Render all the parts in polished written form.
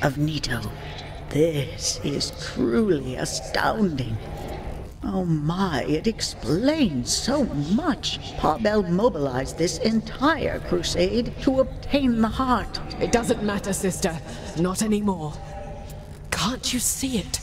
of Nito. This is truly astounding. Oh my, it explains so much. Pabel mobilized this entire crusade to obtain the heart. It doesn't matter, sister. Not anymore. Can't you see it?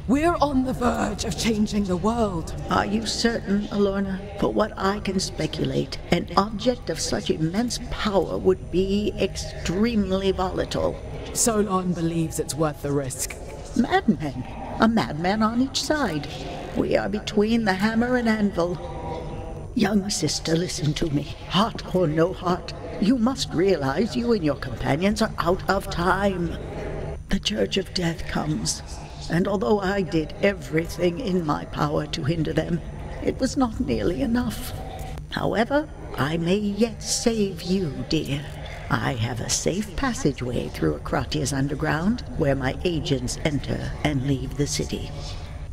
We're on the verge of changing the world. Are you certain, Alorna? For what I can speculate, an object of such immense power would be extremely volatile. Solon believes it's worth the risk. Madmen. A madman on each side. We are between the hammer and anvil. Young sister, listen to me. Heart or no heart, you must realize you and your companions are out of time. The Church of Death comes, and although I did everything in my power to hinder them, it was not nearly enough. However, I may yet save you, dear. I have a safe passageway through Akratia's underground, where my agents enter and leave the city.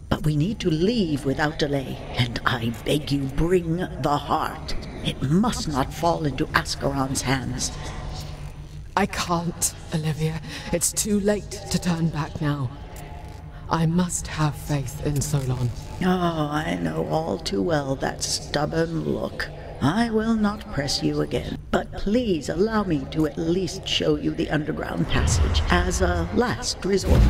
But we need to leave without delay, and I beg you bring the heart. It must not fall into Ascaron's hands. I can't, Olivia. It's too late to turn back now. I must have faith in Solon. Oh, I know all too well that stubborn look. I will not press you again, but please allow me to at least show you the underground passage as a last resort.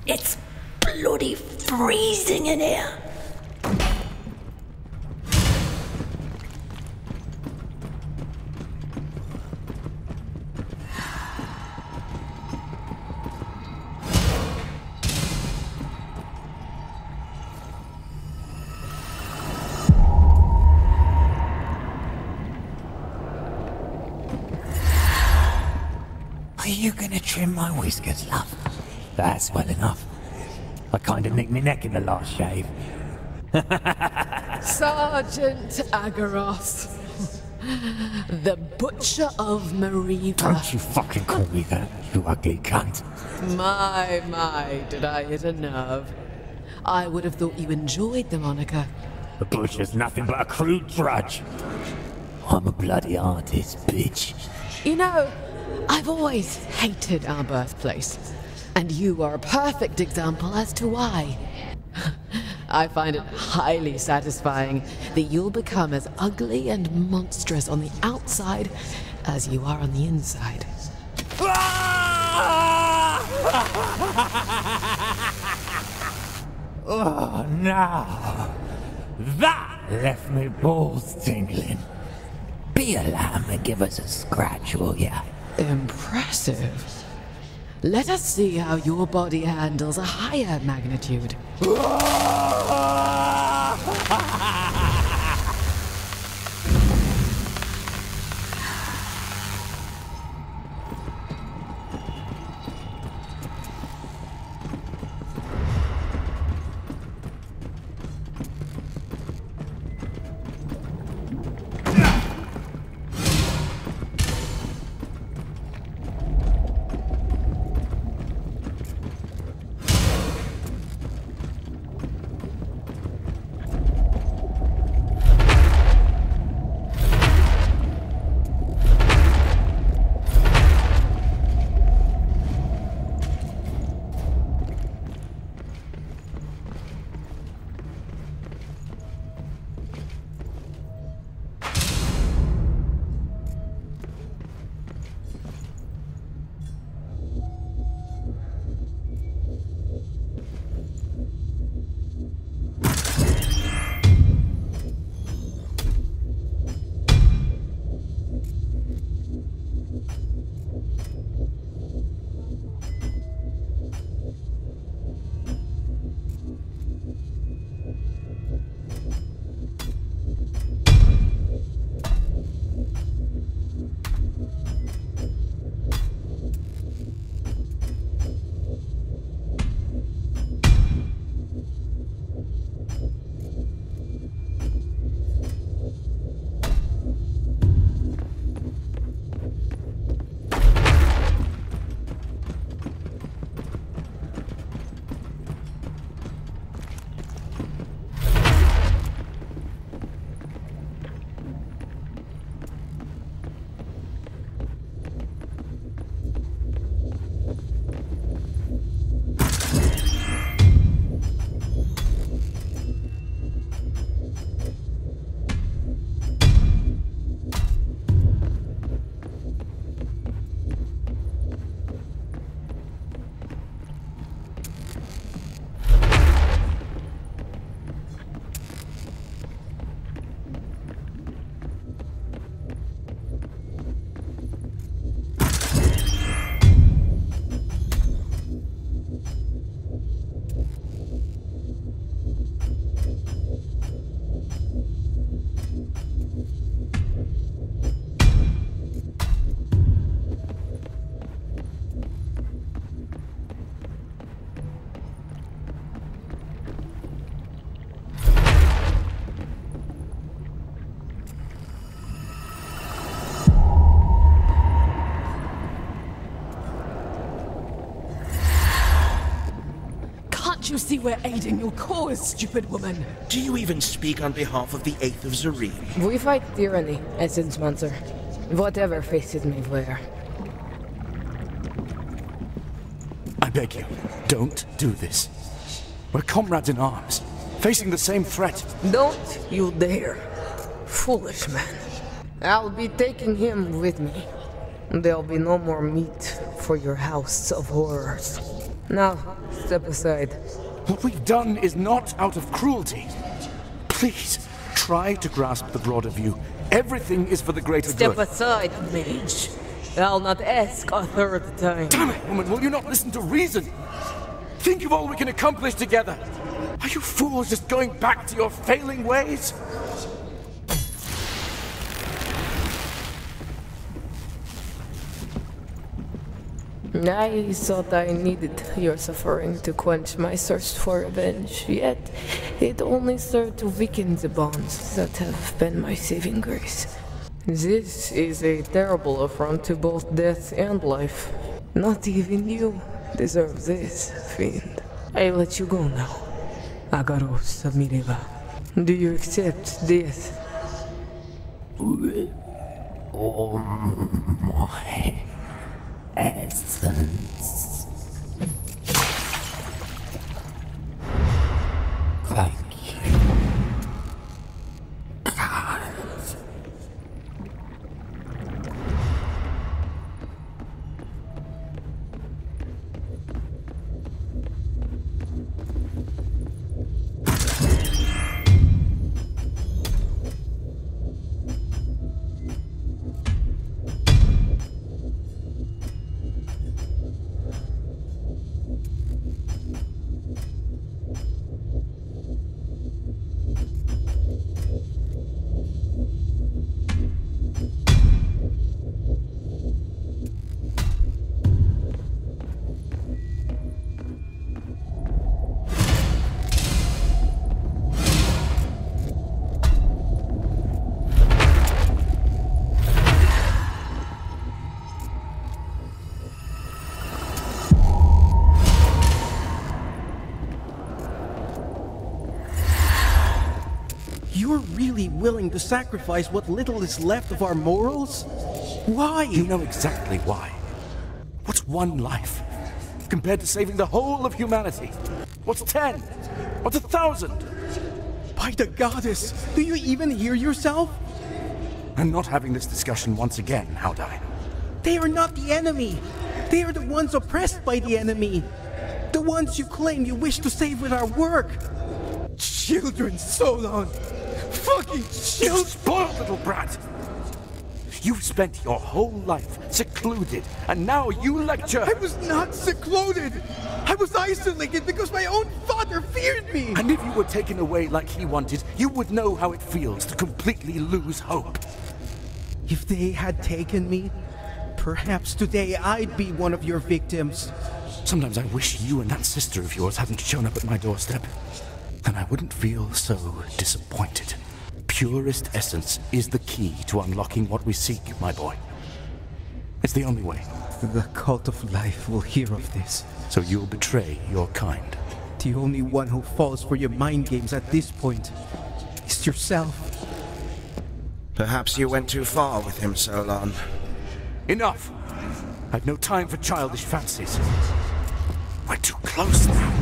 It's bloody freezing in here. Are you gonna trim my whiskers, love? That's well enough. I kinda nicked my neck in the last shave. Sergeant Agaros. The Butcher of Mariva. Don't you fucking call me that, you ugly cunt. My, did I hit a nerve. I would have thought you enjoyed the moniker. The butcher's nothing but a crude drudge. I'm a bloody artist, bitch. You know, I've always hated our birthplace. And you are a perfect example as to why. I find it highly satisfying that you'll become as ugly and monstrous on the outside as you are on the inside. Oh, no. That left me balls tingling. Be a lamb and give us a scratch, will ya? Impressive. Let us see how your body handles a higher magnitude. Can't you see we're aiding your cause, stupid woman? Do you even speak on behalf of the 8th of Zareen? We fight tyranny, Essence Mancer. Whatever faces may wear. I beg you, don't do this. We're comrades in arms, facing the same threat. Don't you dare. Foolish man. I'll be taking him with me. There'll be no more meat for your house of horrors. Now, step aside. What we've done is not out of cruelty. Please, try to grasp the broader view. Everything is for the greater good. Step aside, mage. I'll not ask a third time. Damn it, woman, will you not listen to reason? Think of all we can accomplish together. Are you fools just going back to your failing ways? I thought I needed your suffering to quench my thirst for revenge, yet it only served to weaken the bonds that have been my saving grace. This is a terrible affront to both death and life. Not even you deserve this, fiend. I let you go now. Agaros Mireva. Do you accept death? Oh, my essence. Thank you. God. You're really willing to sacrifice what little is left of our morals? Why? You know exactly why. What's one life compared to saving the whole of humanity? What's 10? What's 1,000? By the goddess, do you even hear yourself? I'm not having this discussion once again, Haldine. They are not the enemy. They are the ones oppressed by the enemy. The ones you claim you wish to save with our work. Children, Solon. Fucking You children. spoiled little brat! You've spent your whole life secluded, and now you lecture! I was not secluded. I was isolated because my own father feared me. And if you were taken away like he wanted, you would know how it feels to completely lose hope. If they had taken me, perhaps today I'd be one of your victims. Sometimes I wish you and that sister of yours hadn't shown up at my doorstep. Then I wouldn't feel so disappointed. Purest essence is the key to unlocking what we seek, my boy. It's the only way. The cult of life will hear of this. So you'll betray your kind. The only one who falls for your mind games at this point is yourself. Perhaps you went too far with him, Solon. Enough! I've no time for childish fancies. We're too close now.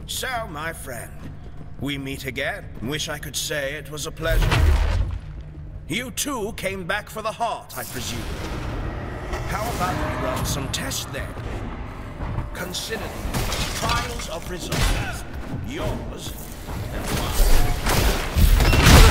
So, my friend, we meet again. Wish I could say it was a pleasure. You too came back for the heart, I presume. How about we run some tests then? Consider them trials of results. Yours and mine.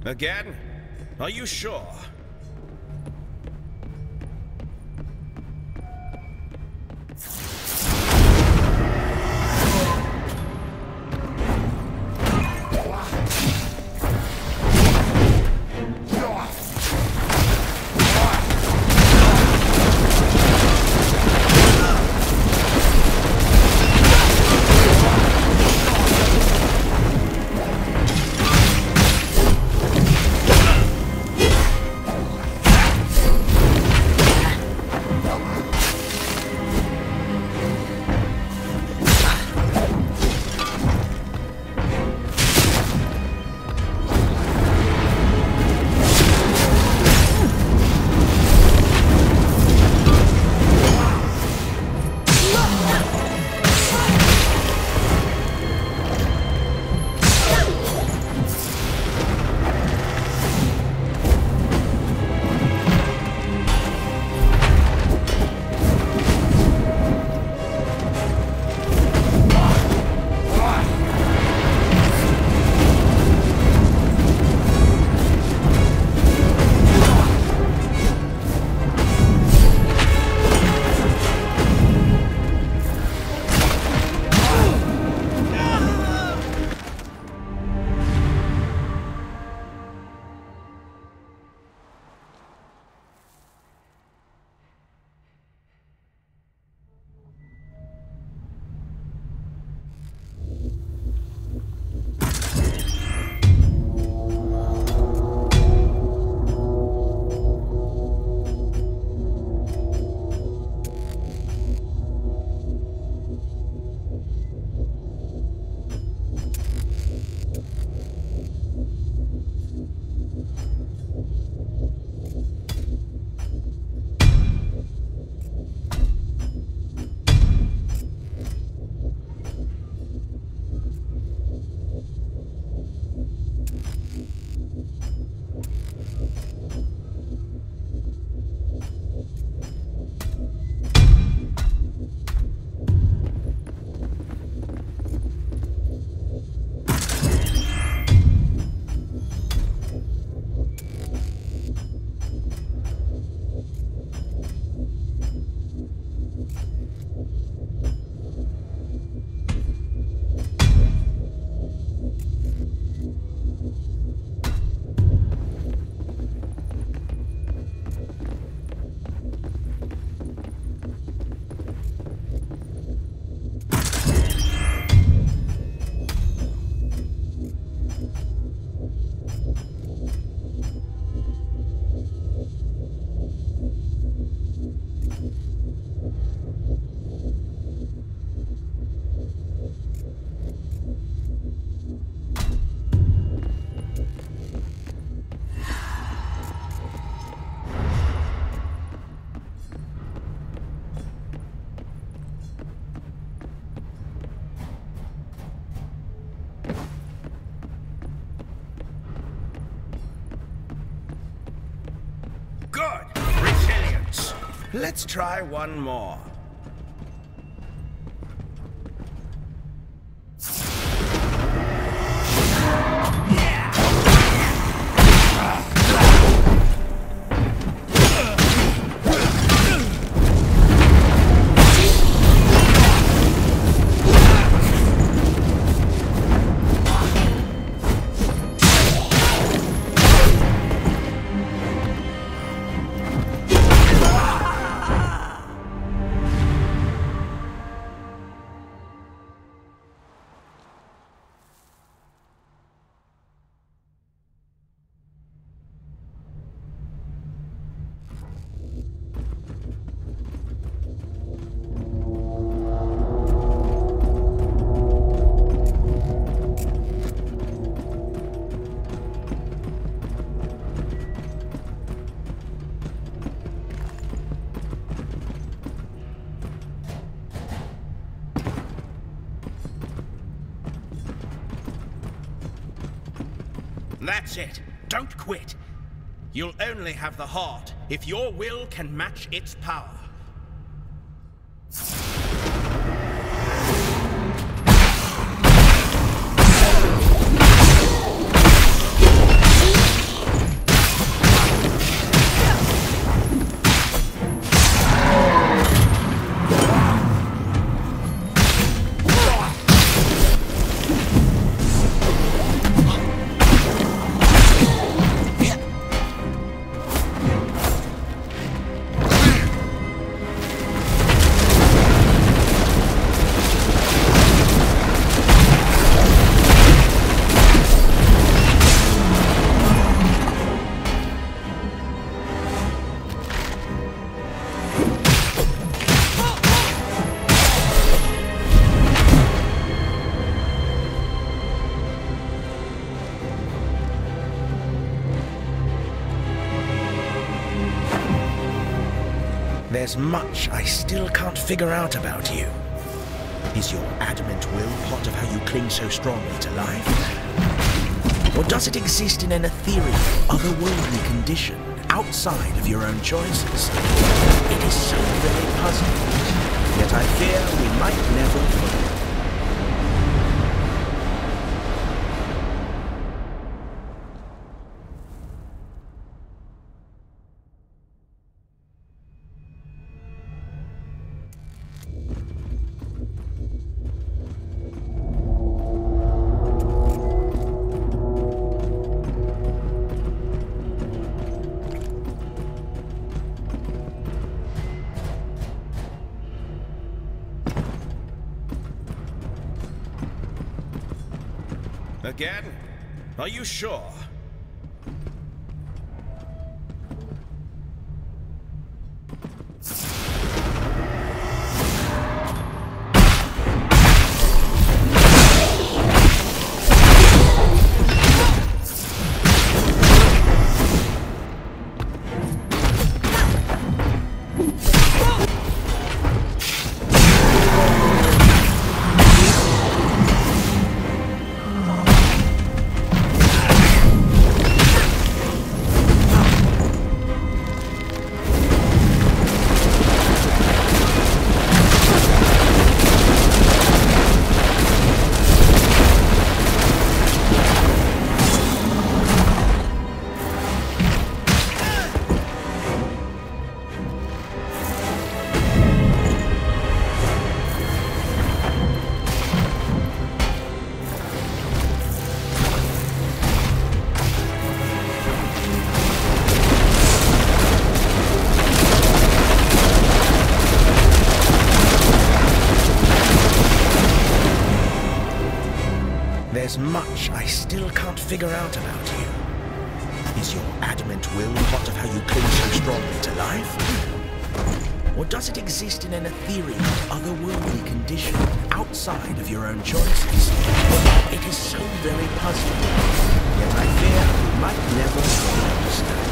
Again? Are you sure? Let's try one more. That's it. Don't quit. You'll only have the heart if your will can match its power. There's much I still can't figure out about you. Is your adamant will part of how you cling so strongly to life? Or does it exist in an ethereal, otherworldly condition outside of your own choices? It is so very puzzling, yet I fear we might never fully. Again? Are you sure? There's much I still can't figure out about you. Is your adamant will part of how you cling so strongly to life? Or does it exist in an ethereal, otherworldly condition outside of your own choices? It is so very puzzling, yet I fear we might never fully understand.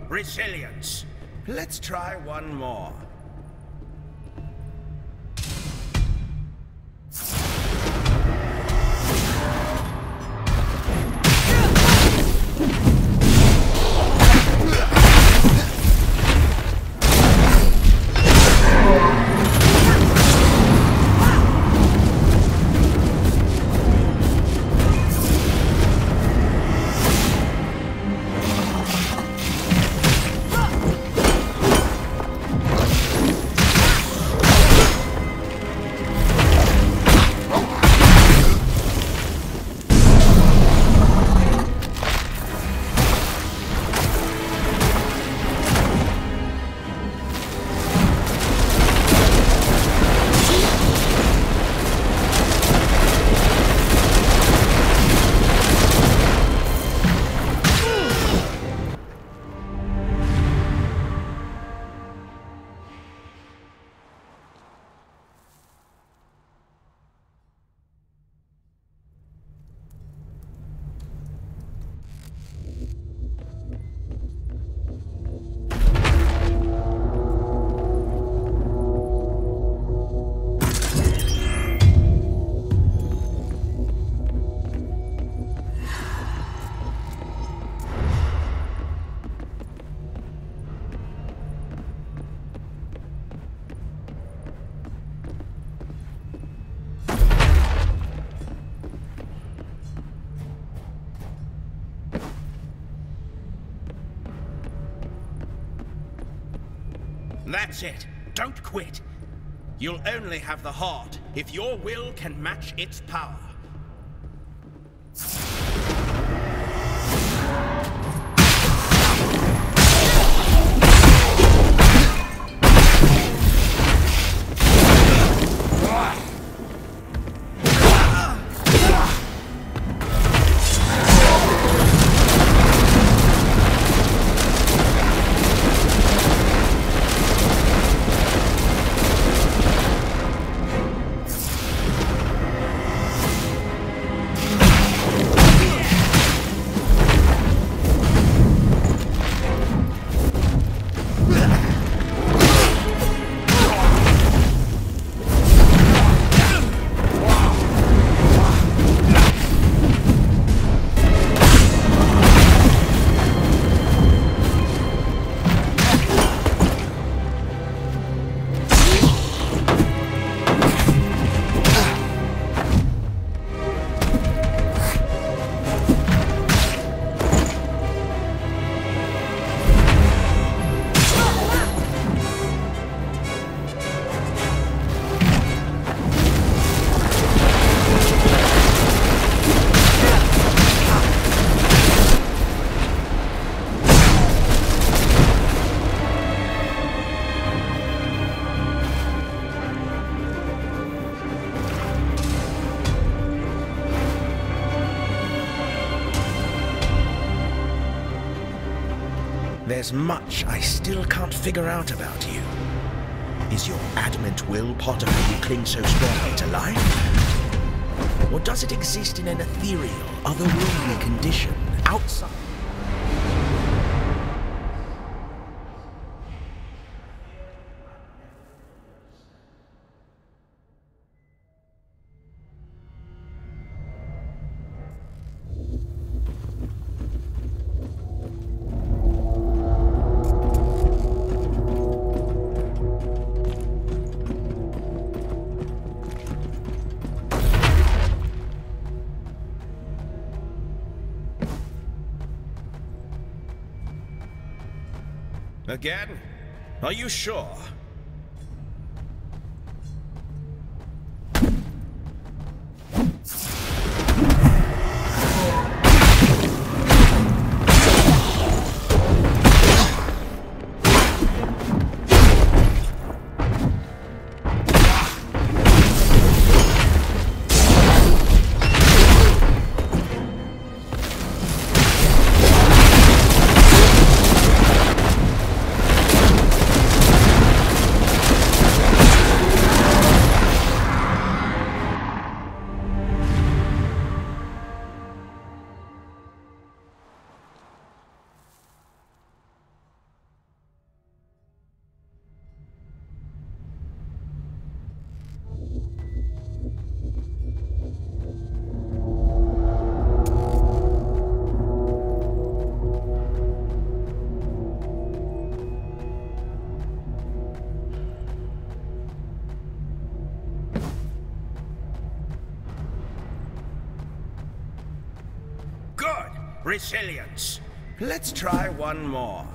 Resilience. Let's try one more. That's it. Don't quit. You'll only have the heart if your will can match its power. There's much I still can't figure out about you. Is your adamant will part of how you cling so strongly to life? Or does it exist in an ethereal, otherworldly condition outside? Again? Are you sure? Resilience. Let's try one more.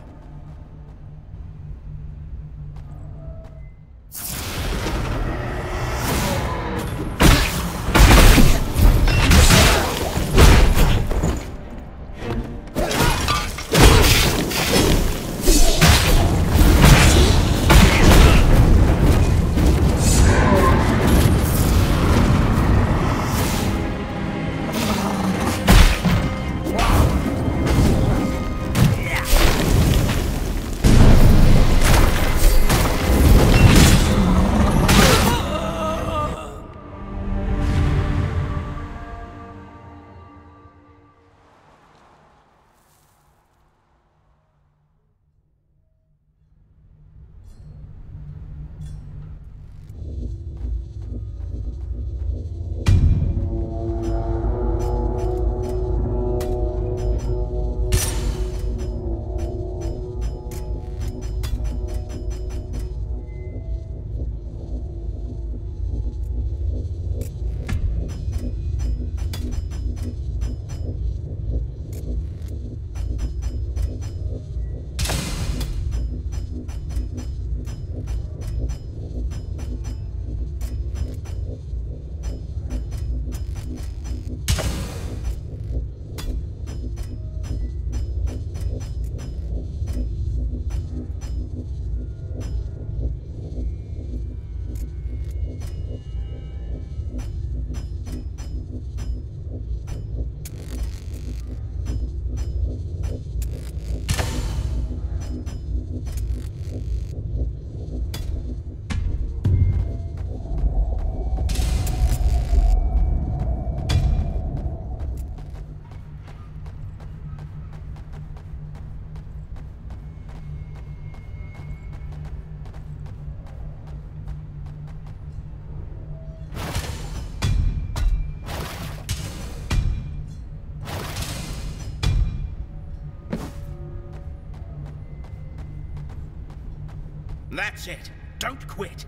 That's it. Don't quit.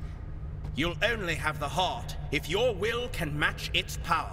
You'll only have the heart if your will can match its power.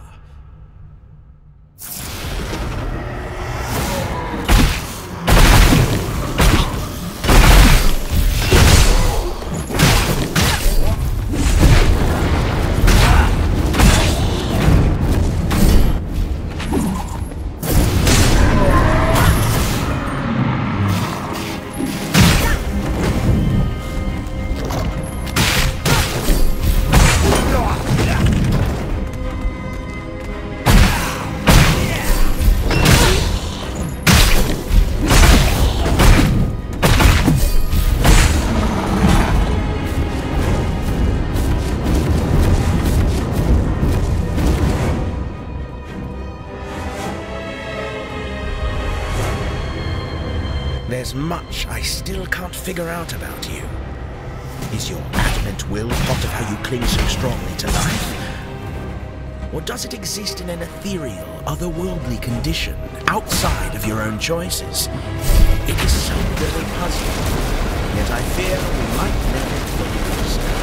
There's much I still can't figure out about you. Is your adamant will part of how you cling so strongly to life? Or does it exist in an ethereal, otherworldly condition, outside of your own choices? It is so very puzzling, yet I fear we might never fully understand.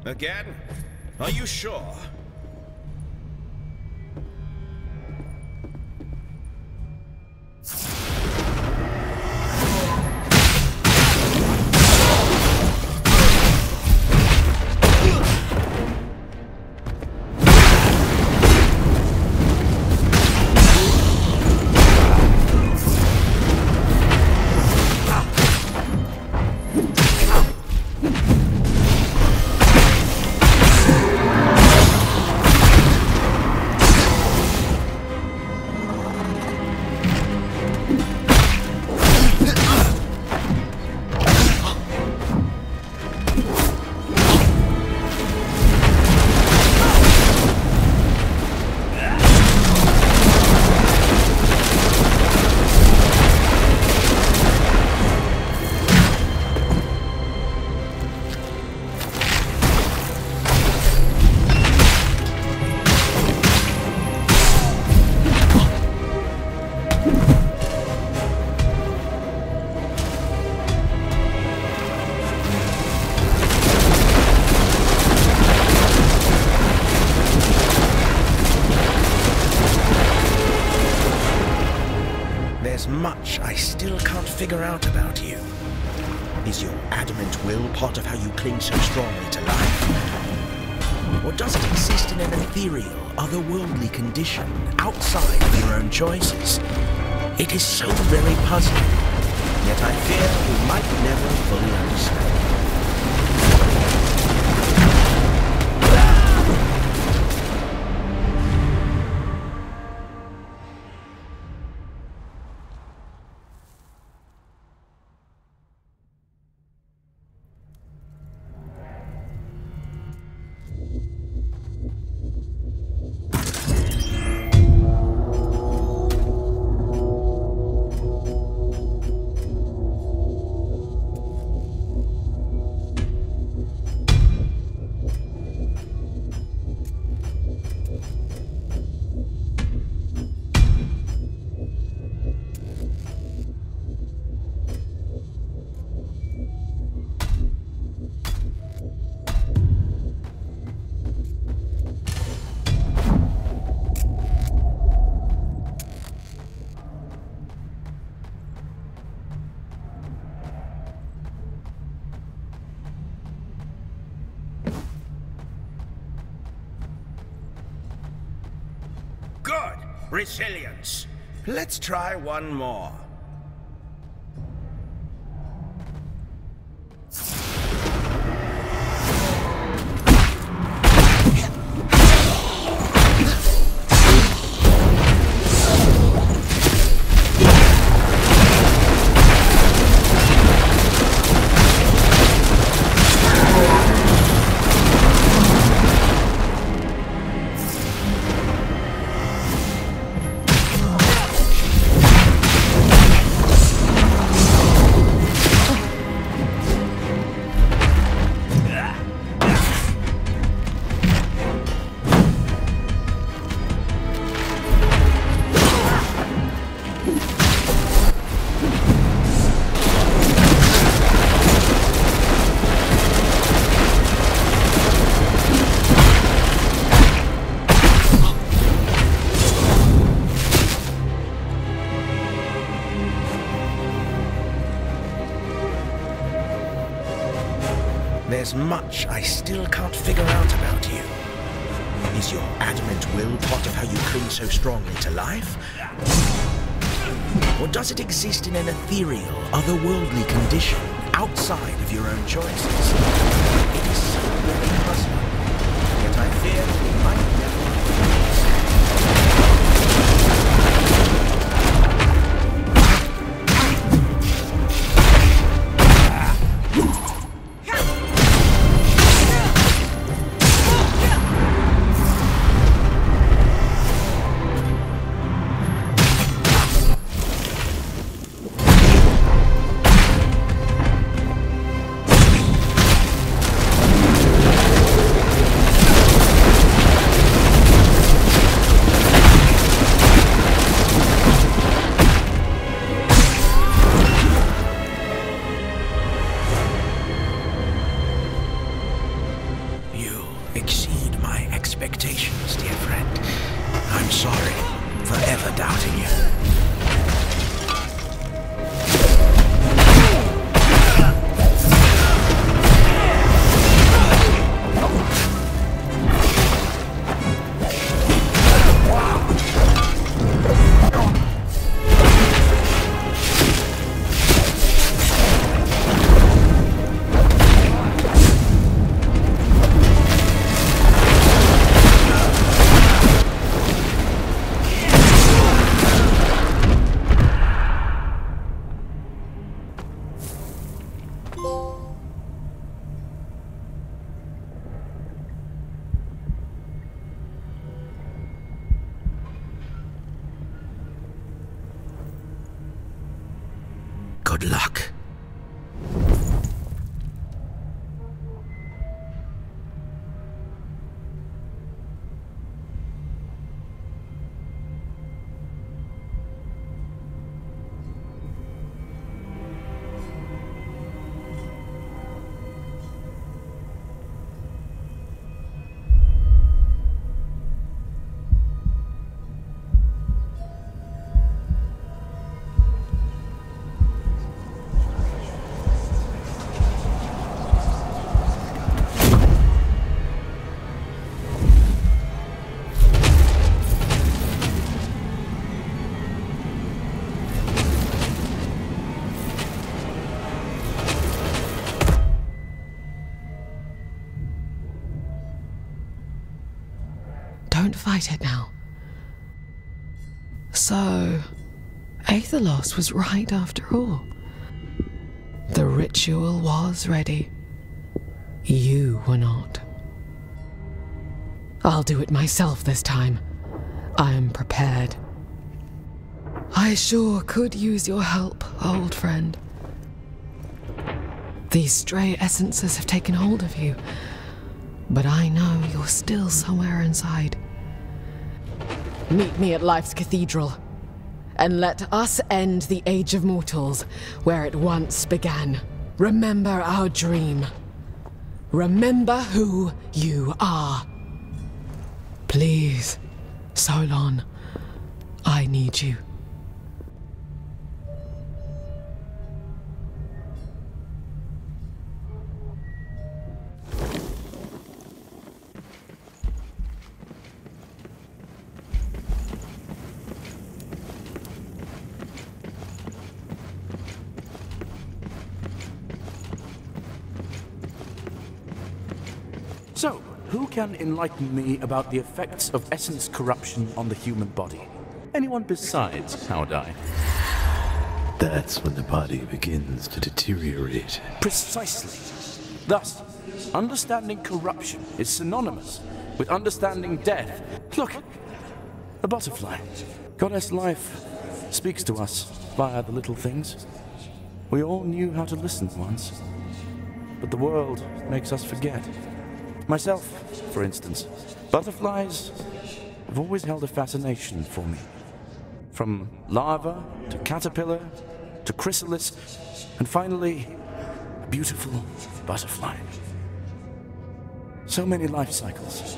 Again? Are you sure? Much I still can't figure out about you. Is your adamant will part of how you cling so strongly to life? Or does it exist in an ethereal, otherworldly condition, outside of your own choices? It is so very puzzling, yet I fear we might never fully understand. Good. Resilience. Let's try one more. There's much I still can't figure out about you. Is your adamant will part of how you cling so strongly to life? Or does it exist in an ethereal, otherworldly condition outside of your own choices? It is so very puzzling, yet I fear we might never. Exceed my expectations, dear friend. I'm sorry for ever doubting you. Good luck. Don't fight it now. So, Aetherlos was right after all. The ritual was ready. You were not. I'll do it myself this time. I am prepared. I sure could use your help, old friend. These stray essences have taken hold of you, but I know you're still somewhere inside. Meet me at Life's Cathedral, and let us end the Age of Mortals where it once began. Remember our dream. Remember who you are. Please, Solon, I need you. who can enlighten me about the effects of essence corruption on the human body? Anyone besides Howard I? That's when the body begins to deteriorate. Precisely. Thus, understanding corruption is synonymous with understanding death. Look, a butterfly. Goddess Life speaks to us via the little things. We all knew how to listen once, but the world makes us forget. Myself, for instance, butterflies have always held a fascination for me. From larva to caterpillar to chrysalis, and finally, a beautiful butterfly. So many life cycles.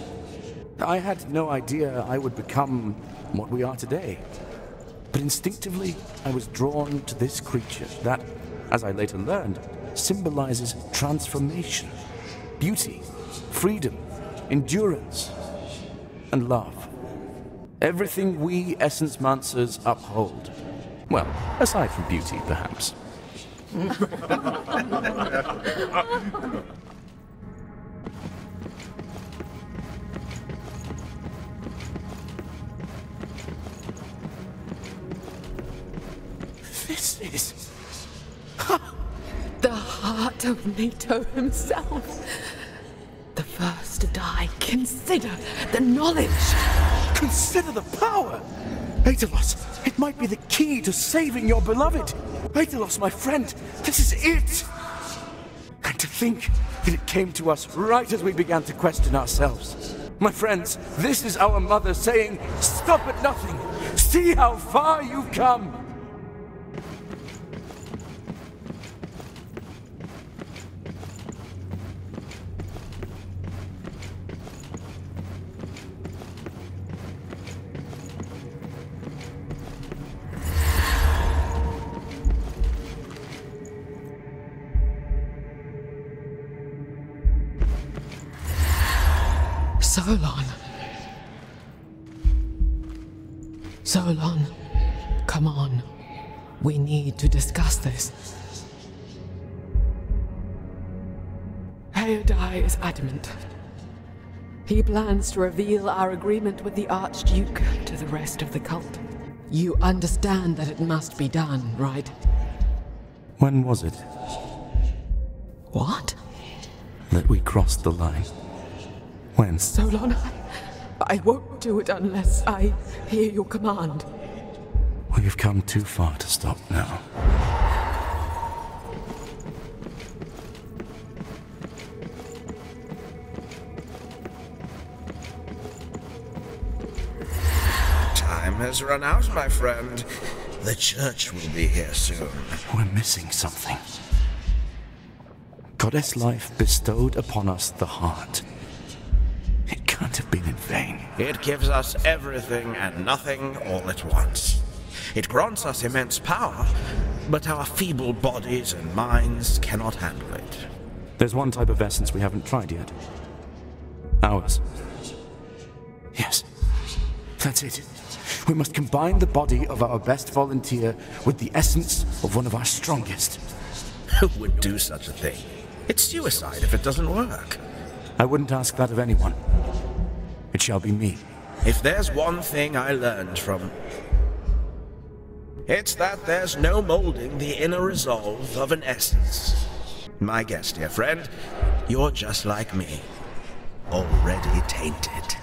I had no idea I would become what we are today. But instinctively, I was drawn to this creature that, as I later learned, symbolizes transformation, beauty, freedom, endurance, and love. Everything we Essence-Mancers uphold. Well, aside from beauty, perhaps. This is... The heart of NATO himself. The first to die. Consider the knowledge. Consider the power! Aedalos, it might be the key to saving your beloved. Aedalos, my friend, this is it! And to think that it came to us right as we began to question ourselves. My friends, this is our mother saying, stop at nothing. See how far you've come. Solon, come on. We need to discuss this. Haodai is adamant. He plans to reveal our agreement with the Archduke to the rest of the cult. You understand that it must be done, right? When was it What? that we crossed the line? When? Solon, I won't do it unless I hear your command. We've come too far to stop now. Time has run out, my friend. The church will be here soon. We're missing something. Goddess Life bestowed upon us the heart. It can't have been in vain. It gives us everything and nothing all at once. It grants us immense power, but our feeble bodies and minds cannot handle it. There's one type of essence we haven't tried yet. Ours. Yes, that's it. We must combine the body of our best volunteer with the essence of one of our strongest. Who would do such a thing? It's suicide if it doesn't work. I wouldn't ask that of anyone. It shall be me. If there's one thing I learned from... it's that there's no molding the inner resolve of an essence. My guess, dear friend, you're just like me. Already tainted.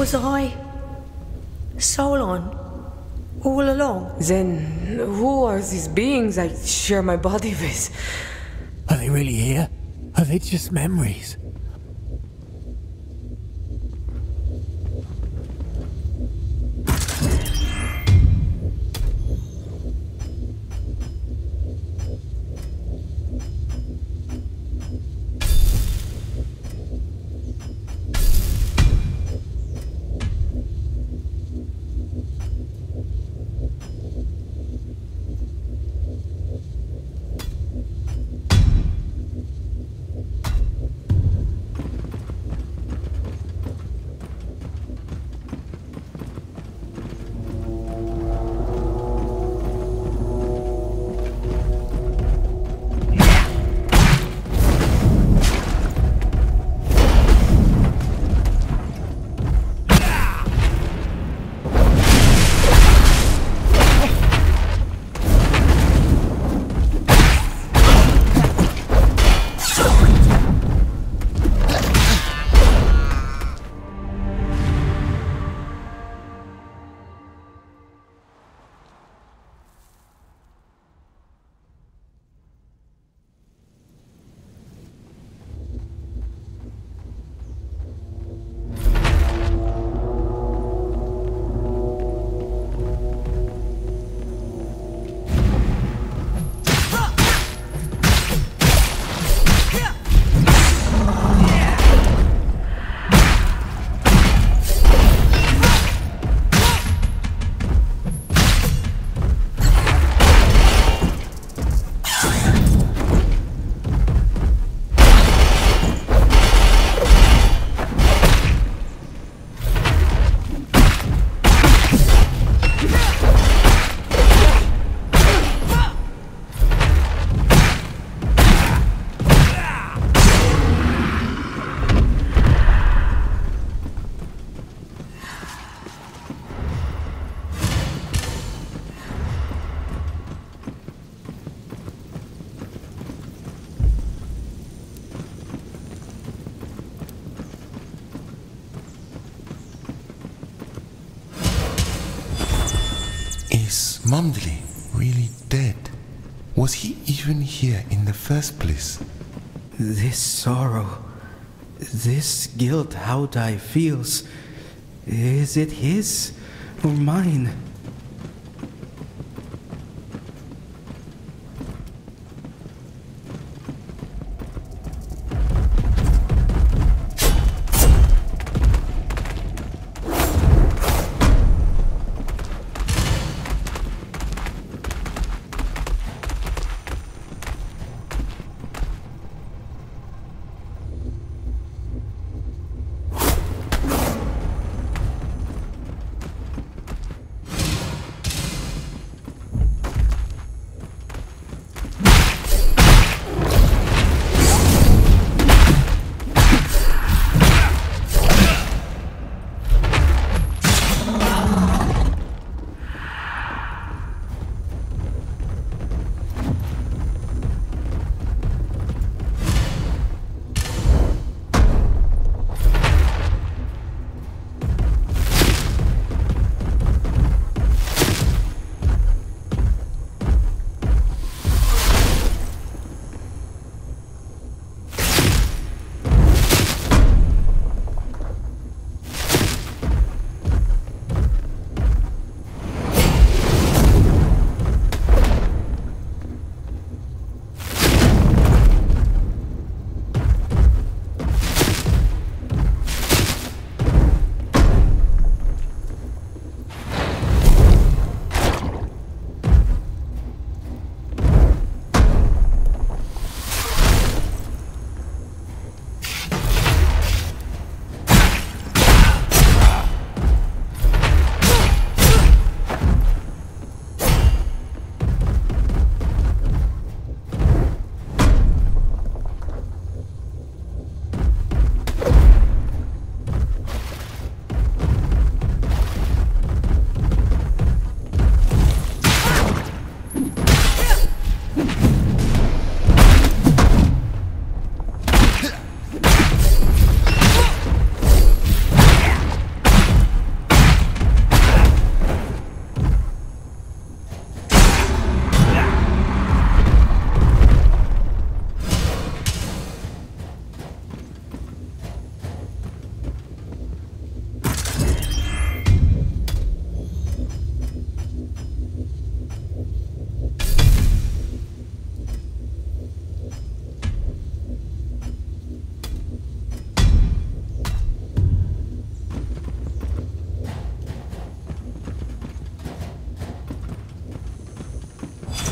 Was I Solon all along? Then who are these beings I share my body with? Are they really here? Are they just memories? Is Mondli really dead? Was he even here in the first place? This sorrow, this guilt how I feels, is it his or mine?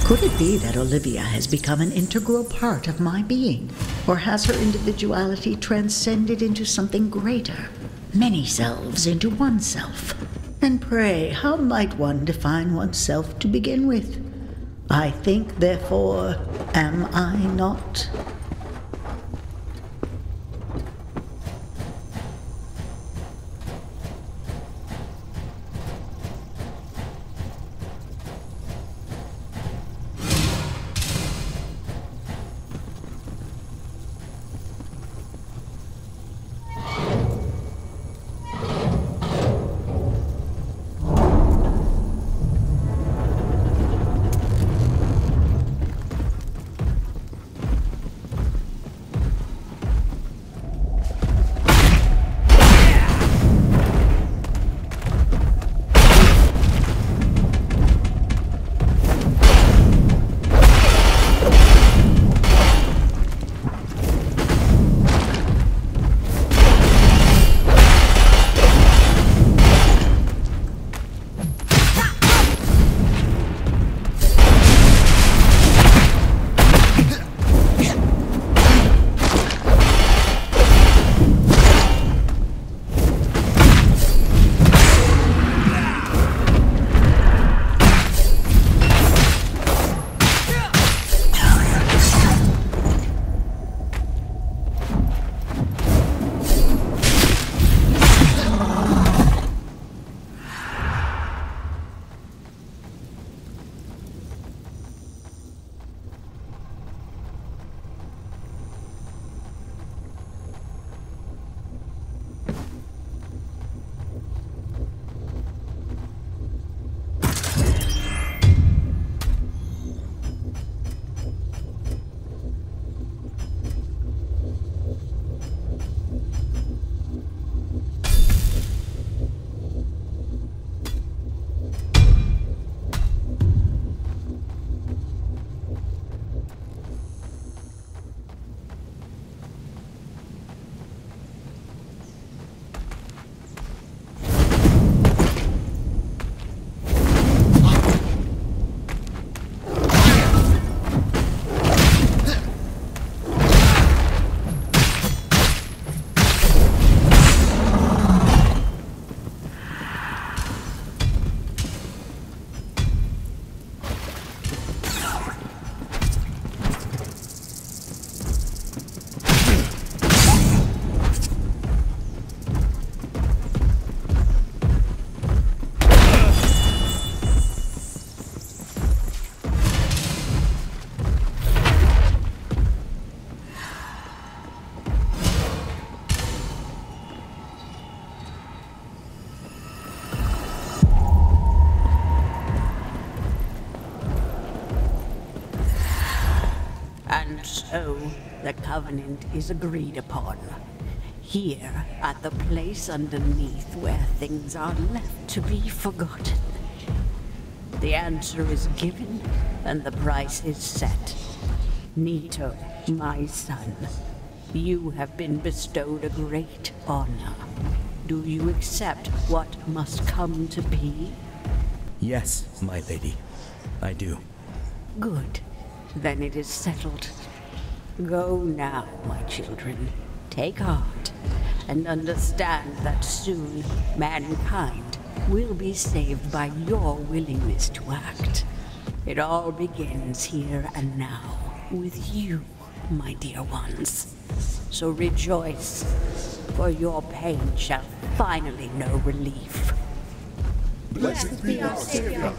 Could it be that Olivia has become an integral part of my being? Or has her individuality transcended into something greater? Many selves into one self. And pray, how might one define oneself to begin with? I think, therefore, am I not? So, the covenant is agreed upon. Here, at the place underneath where things are left to be forgotten. The answer is given, and the price is set. Nito, my son, you have been bestowed a great honor. Do you accept what must come to be? Yes, my lady. I do. Good. Then it is settled. Go now, my children. Take heart, and understand that soon mankind will be saved by your willingness to act. It all begins here and now, with you, my dear ones. So rejoice, for your pain shall finally know relief. Blessed be our Savior.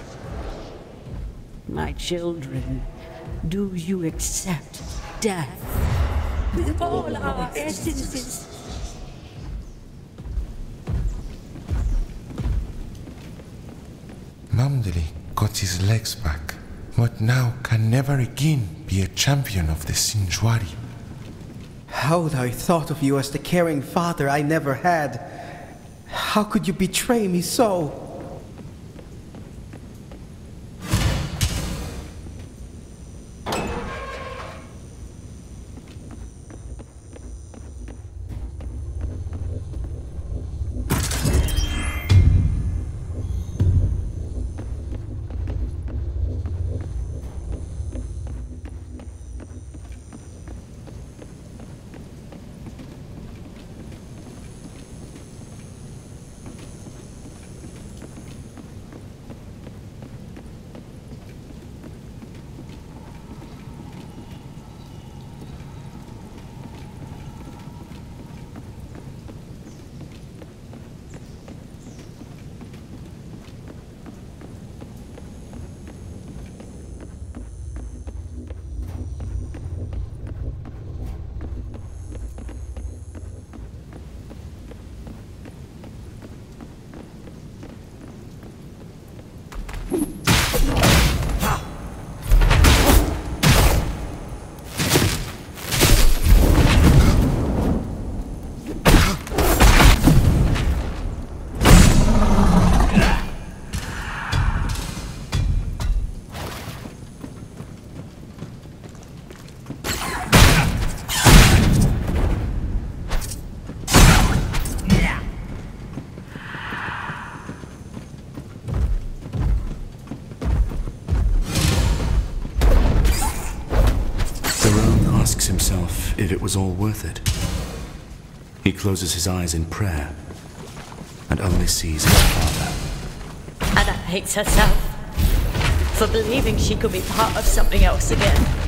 My children, do you accept death? With all our essences. Mamdeli got his legs back, but now can never again be a champion of the Sinjwari. How I thought of you as the caring father I never had. How could you betray me so? it was all worth it. He closes his eyes in prayer and only sees his father. Anna hates herself for believing she could be part of something else again.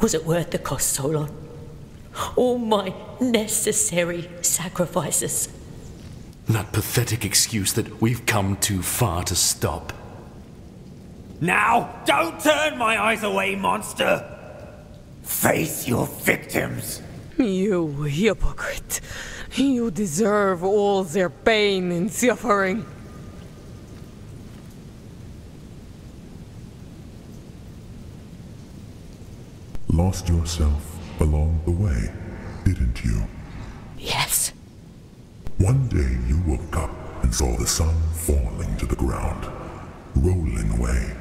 Was it worth the cost, Solon? All my necessary sacrifices. That pathetic excuse that we've come too far to stop. Now, don't turn my eyes away, monster! Face your victims! You hypocrite. You deserve all their pain and suffering. Lost yourself along the way, didn't you? Yes. One day you woke up and saw the sun falling to the ground, rolling away,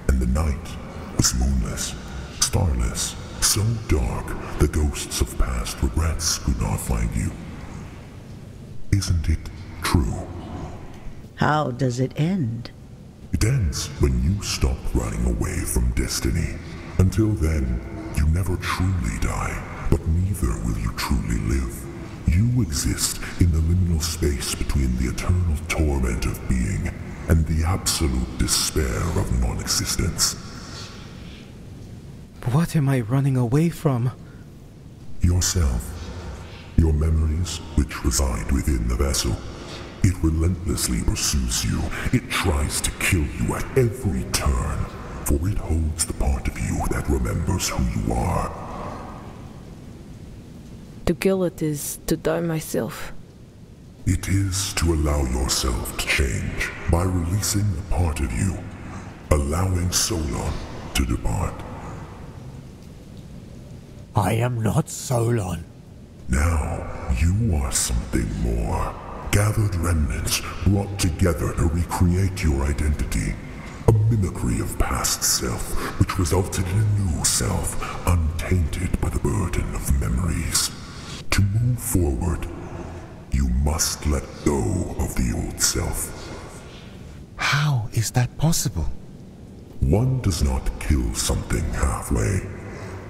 and the night was moonless, starless, so dark the ghosts of past regrets could not find you. Isn't it true? How does it end? It ends when you stop running away from destiny. Until then, you never truly die, but neither will you truly live. You exist in the liminal space between the eternal torment of being and the absolute despair of non-existence. What am I running away from? Yourself. Your memories, which reside within the vessel. It relentlessly pursues you. It tries to kill you at every turn, for it holds the part of you that remembers who you are. To kill it is to die myself. It is to allow yourself to change by releasing a part of you, allowing Solon to depart. I am not Solon. Now, you are something more. Gathered remnants brought together to recreate your identity. A mimicry of past self, which resulted in a new self, untainted by the burden of memories. To move forward, you must let go of the old self. How is that possible? One does not kill something halfway.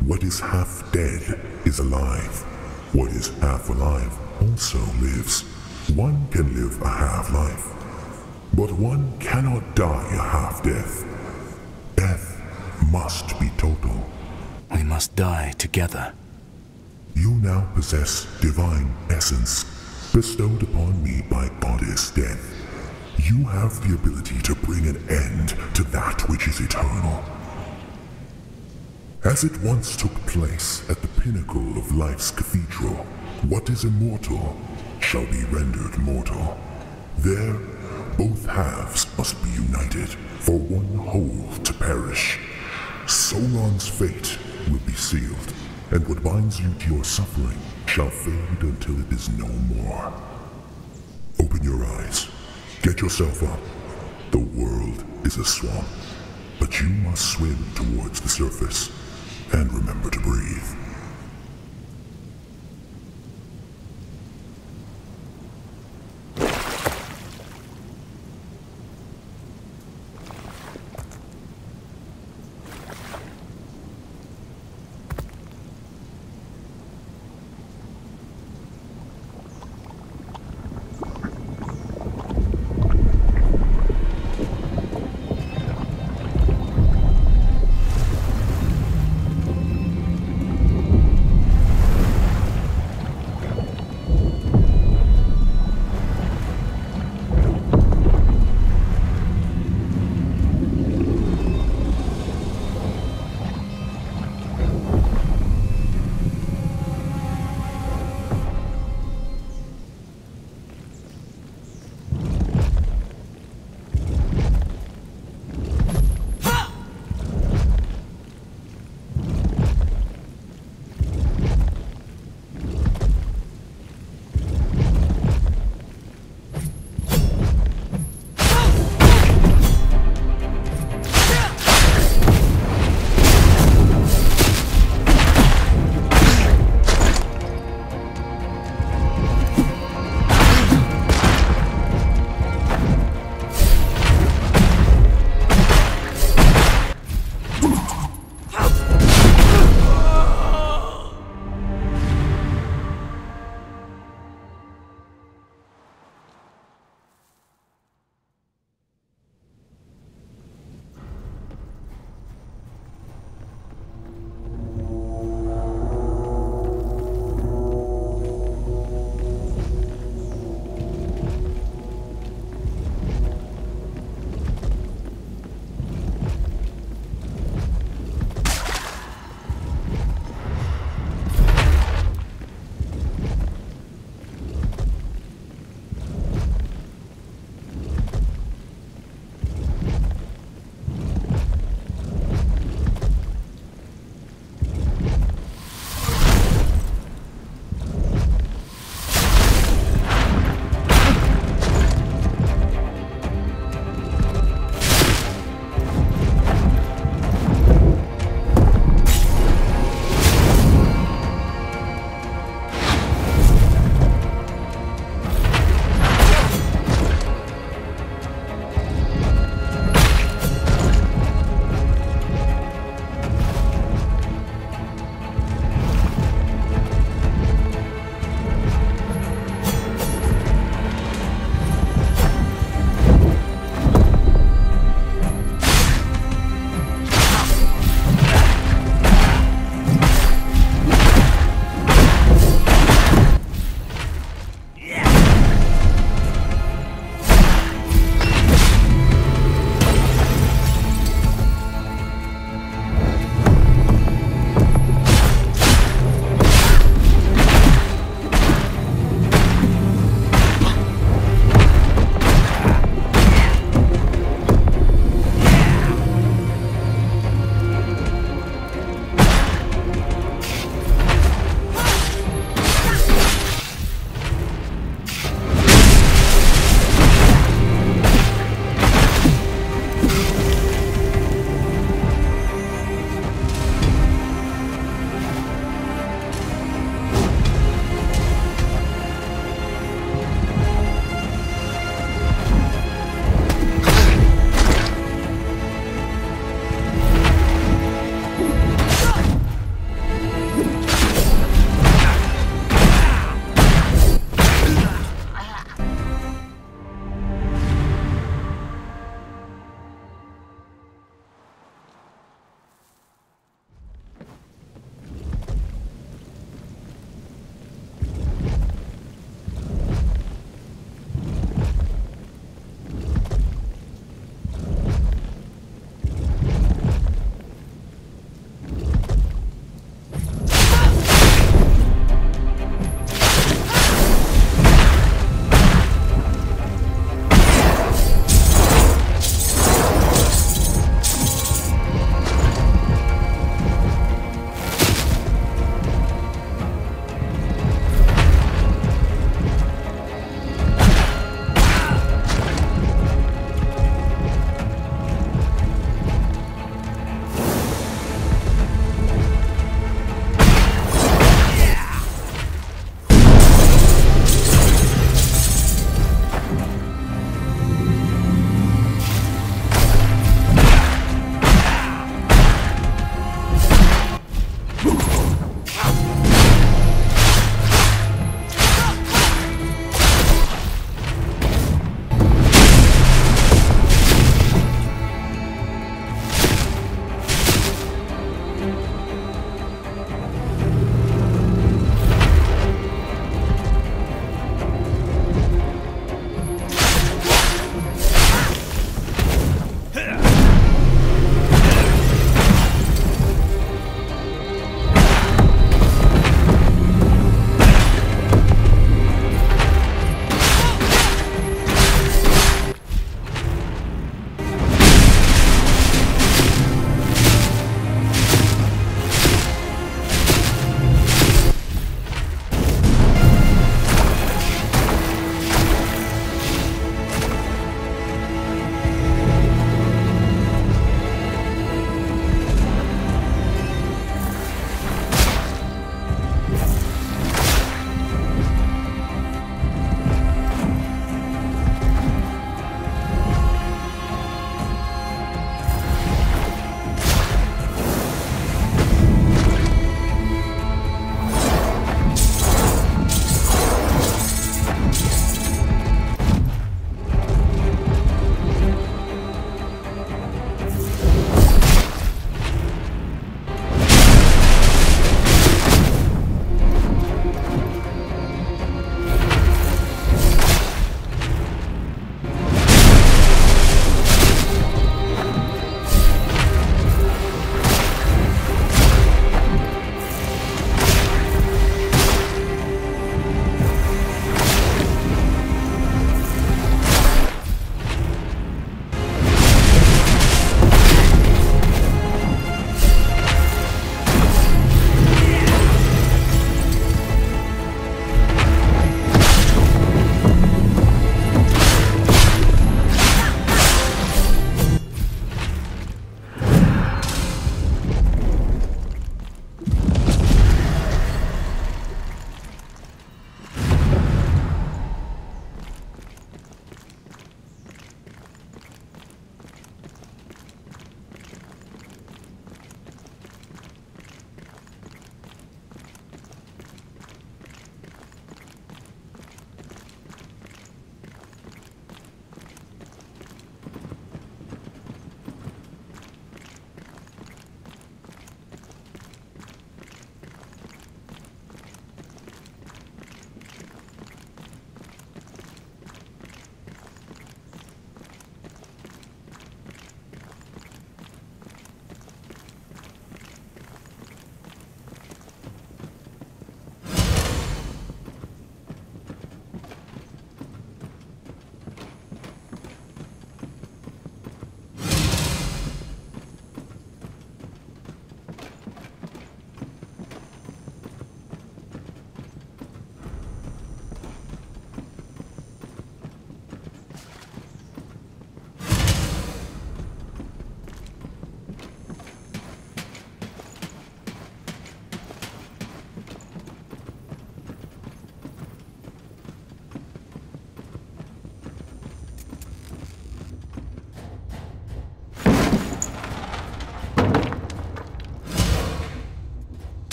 What is half dead is alive. What is half alive also lives. One can live a half-life, but one cannot die a half-death. Death must be total. We must die together. You now possess divine essence, bestowed upon me by Goddess Death. You have the ability to bring an end to that which is eternal. As it once took place at the pinnacle of life's cathedral, what is immortal shall be rendered mortal. There, both halves must be united, for one whole to perish. Solon's fate will be sealed, and what binds you to your suffering shall fade until it is no more. Open your eyes. Get yourself up. The world is a swamp, but you must swim towards the surface, and remember to breathe.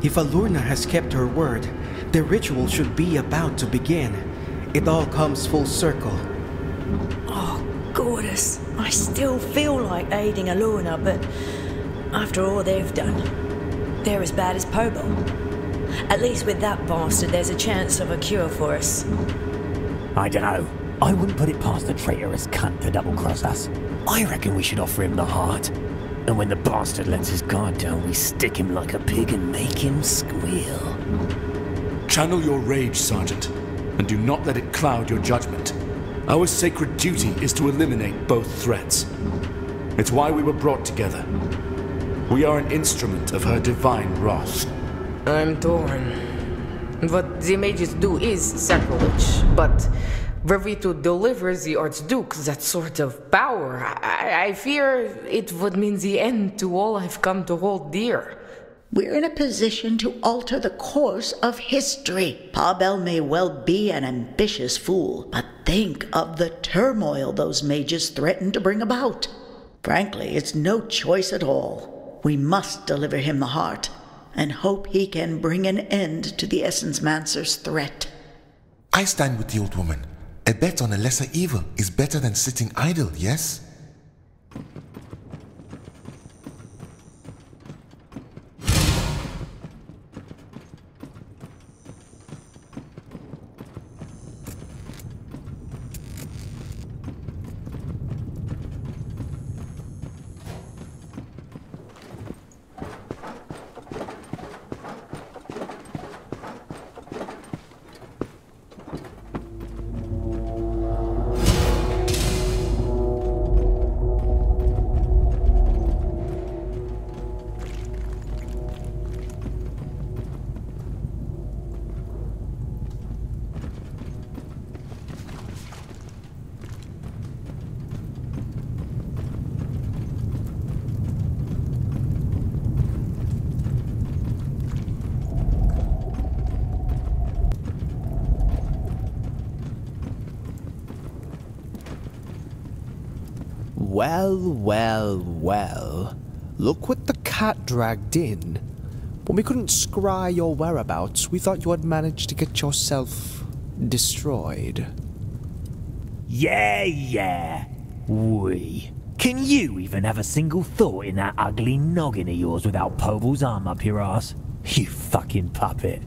If Alurna has kept her word, the ritual should be about to begin. It all comes full circle. Oh, goddess. I still feel like aiding Alurna, but after all they've done, they're as bad as Pobo. At least with that bastard, there's a chance of a cure for us. I dunno. I wouldn't put it past the traitorous cunt to double-cross us. I reckon we should offer him the heart. And when the bastard lets his guard down, we stick him like a pig and make him squeal. Channel your rage, Sergeant, and do not let it cloud your judgment. Our sacred duty is to eliminate both threats. It's why we were brought together. We are an instrument of her divine wrath. I'm torn. What the mages do is sacrilege, but were we to deliver the Archduke that sort of power, I fear it would mean the end to all I've come to hold dear. We're in a position to alter the course of history. Pavel may well be an ambitious fool, but think of the turmoil those mages threaten to bring about. Frankly, it's no choice at all. We must deliver him the heart, and hope he can bring an end to the Essence Mancer's threat. I stand with the old woman. A bet on a lesser evil is better than sitting idle, yes? Well. Look what the cat dragged in. When we couldn't scry your whereabouts, we thought you had managed to get yourself destroyed. Yeah. Can you even have a single thought in that ugly noggin of yours without Poble's arm up your ass? You fucking puppet.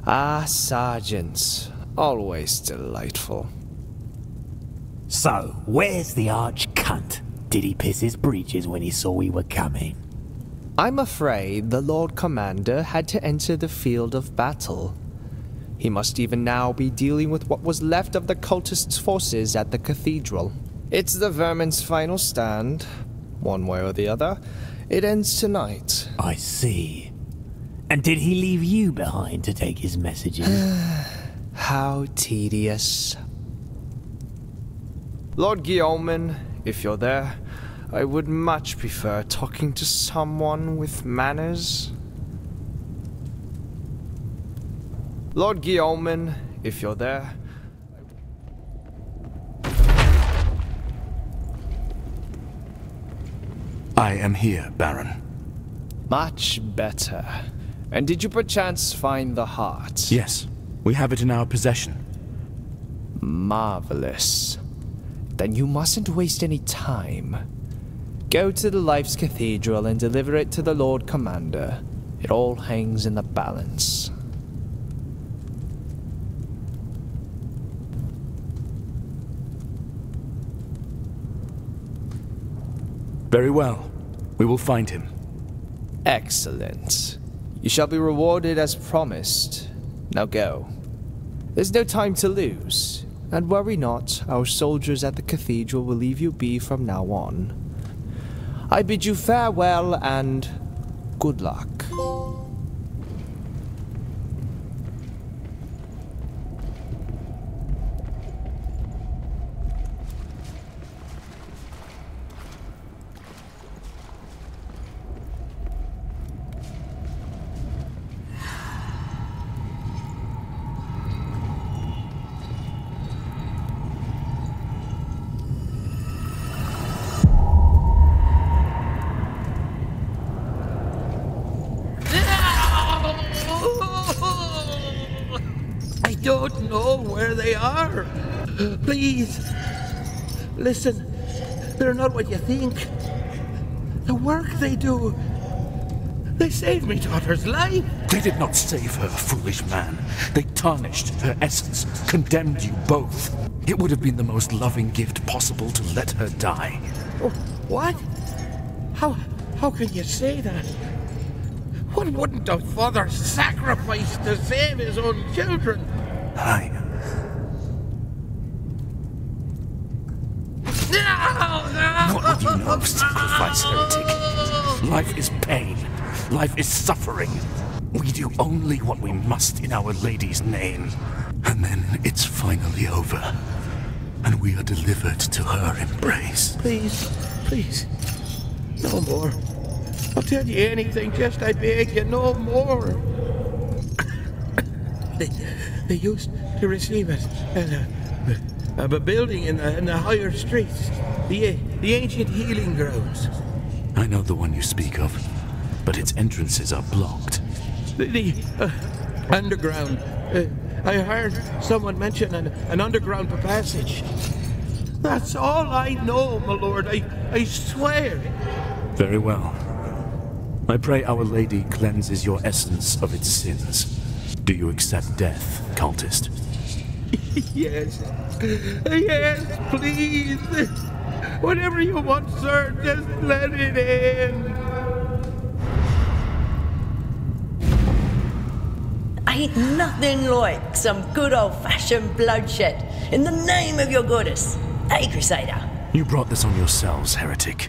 Ah, sergeants. Always delightful. So, where's the arch cunt? Did he piss his breeches when he saw we were coming? I'm afraid the Lord Commander had to enter the field of battle. He must even now be dealing with what was left of the cultists' forces at the cathedral. It's the vermin's final stand. One way or the other, it ends tonight. I see. And did he leave you behind to take his messages? How tedious. Lord Guillaumin, if you're there, I would much prefer talking to someone with manners. Lord Guillaumin, if you're there. I am here, Baron. Much better. And did you perchance find the heart? Yes, we have it in our possession. Marvelous. Then you mustn't waste any time. Go to the Life's Cathedral and deliver it to the Lord Commander. It all hangs in the balance. Very well. We will find him. Excellent. You shall be rewarded as promised. Now go. There's no time to lose. And worry not, our soldiers at the cathedral will leave you be from now on. I bid you farewell and good luck. don't know where they are. Please, listen, they're not what you think. The work they do, they saved me daughter's life. They did not save her, foolish man. They tarnished her essence, condemned you both. It would have been the most loving gift possible to let her die. What? How can you say that? What wouldn't a father sacrifice to save his own children? What would you know of sacrifice, heretic? Life is pain. Life is suffering. We do only what we must in Our Lady's name. And then it's finally over. And we are delivered to her embrace. Please. No more. I'll tell you anything, just I beg you, no more. They used to receive us at a building in the higher streets. The ancient healing grounds. I know the one you speak of, but its entrances are blocked. The underground. I heard someone mention an underground passage. That's all I know, my lord. I swear. Very well. I pray Our Lady cleanses your essence of its sins. Do you accept death, cultist? Yes. Yes, please. Whatever you want, sir, just let it in. Ain't nothing like some good old-fashioned bloodshed in the name of your goddess. Hey, Crusader? You brought this on yourselves, heretic.